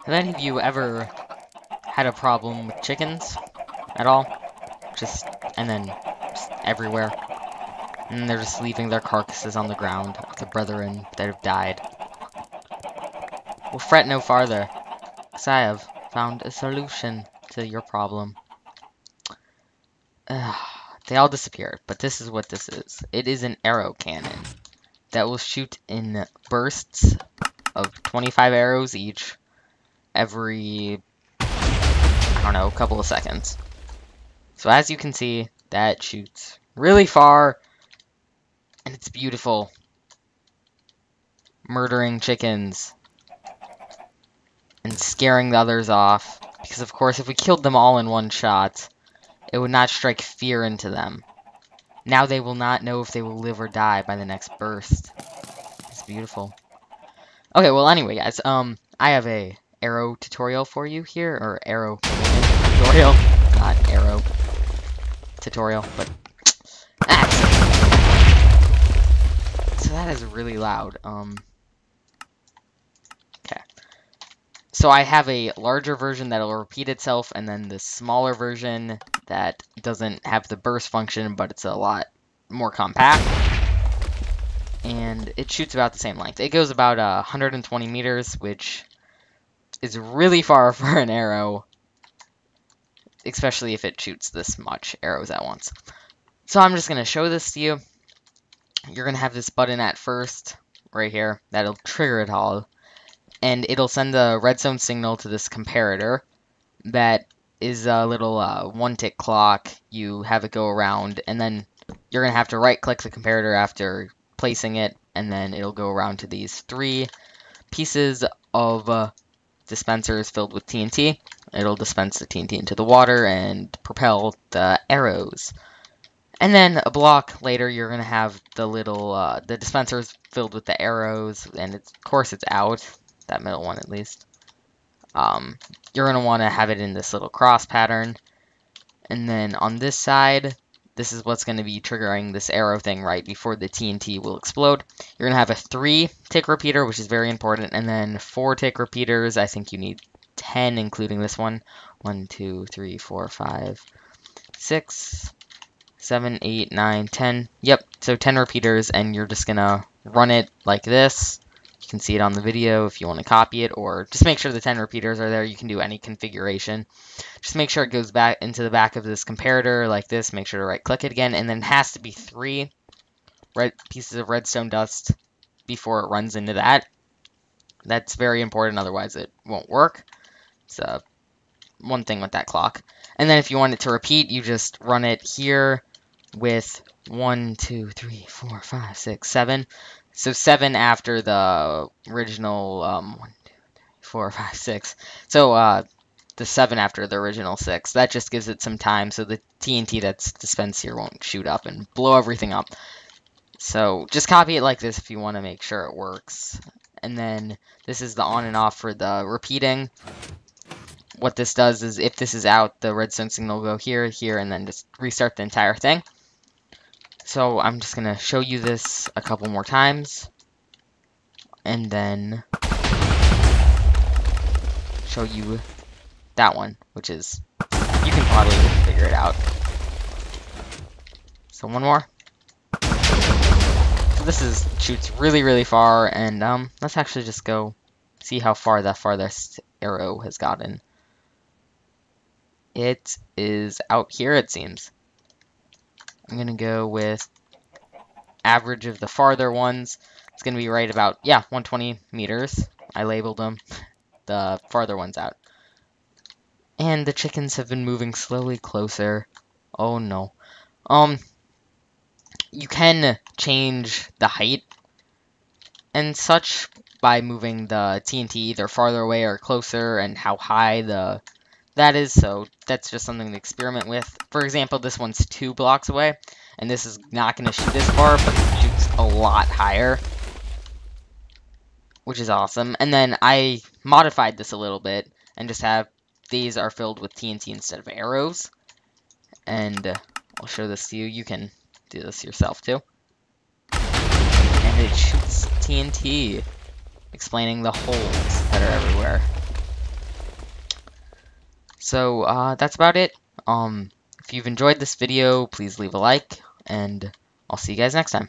Have any of you ever had a problem with chickens at all? Just, and then just everywhere. And they're just leaving their carcasses on the ground of the brethren that have died. Well, fret no farther, because I have found a solution to your problem. They all disappeared, but this is what this is. It is an arrow cannon that will shoot in bursts of 25 arrows each every, I don't know, couple of seconds. So as you can see, that shoots really far, and it's beautiful. Murdering chickens and scaring the others off, because of course if we killed them all in one shot, it would not strike fear into them. Now they will not know if they will live or die by the next burst. It's beautiful. Okay, well anyway guys, I have a arrow tutorial for you here, or arrow tutorial, not arrow tutorial, but so that is really loud. Okay. So I have a larger version that'll repeat itself, and then the smaller version that doesn't have the burst function, but it's a lot more compact. And it shoots about the same length. It goes about 120 meters, which is really far for an arrow, especially if it shoots this much arrows at once. So I'm just going to show this to you. You're going to have this button at first, right here, that'll trigger it all. And it'll send a redstone signal to this comparator that is a little one-tick clock. You have it go around, and then you're going to have to right-click the comparator after placing it, and then it'll go around to these 3 pieces of dispensers filled with TNT. It'll dispense the TNT into the water and propel the arrows. And then a block later, you're going to have the little, the dispensers filled with the arrows, and of course it's out, that middle one at least. You're going to want to have it in this little cross pattern. And then on this side, this is what's going to be triggering this arrow thing right before the TNT will explode. You're going to have a 3-tick repeater, which is very important, and then 4-tick repeaters. I think you need 10, including this one. 1, 2, 3, 4, 5, 6, 7, 8, 9, 10. Yep, so 10 repeaters, and you're just going to run it like this. You can see it on the video if you want to copy it, or just make sure the 10 repeaters are there. You can do any configuration. Just make sure it goes back into the back of this comparator like this. Make sure to right-click it again, and then it has to be 3 red pieces of redstone dust before it runs into that. That's very important, otherwise it won't work. It's one thing with that clock. And then if you want it to repeat, you just run it here with 1, 2, 3, 4, 5, 6, 7. So 7 after the original 1, 2, 3, 4, 5, 6. So the 7 after the original 6. That just gives it some time so the TNT that's dispensed here won't shoot up and blow everything up. So just copy it like this if you want to make sure it works. And then this is the on and off for the repeating. What this does is if this is out, the redstone signal will go here, here, and then just restart the entire thing. So I'm just going to show you this a couple more times. And then show you that one, which is, you can probably figure it out. So one more. So this shoots really, really far, and let's actually just go see how far that farthest arrow has gotten. It is out here, it seems. I'm going to go with average of the farther ones. It's going to be right about, yeah, 120 meters. I labeled them. The farther ones out. And the chickens have been moving slowly closer. Oh no. You can change the height and such by moving the TNT either farther away or closer, and how high that is, so that's just something to experiment with. For example, this one's 2 blocks away, and this is not going to shoot this far, but it shoots a lot higher, which is awesome. And then I modified this a little bit, and just have these are filled with TNT instead of arrows. And I'll show this to you. You can do this yourself too. And it shoots TNT, explaining the holes that are everywhere. So that's about it. If you've enjoyed this video, please leave a like, and I'll see you guys next time.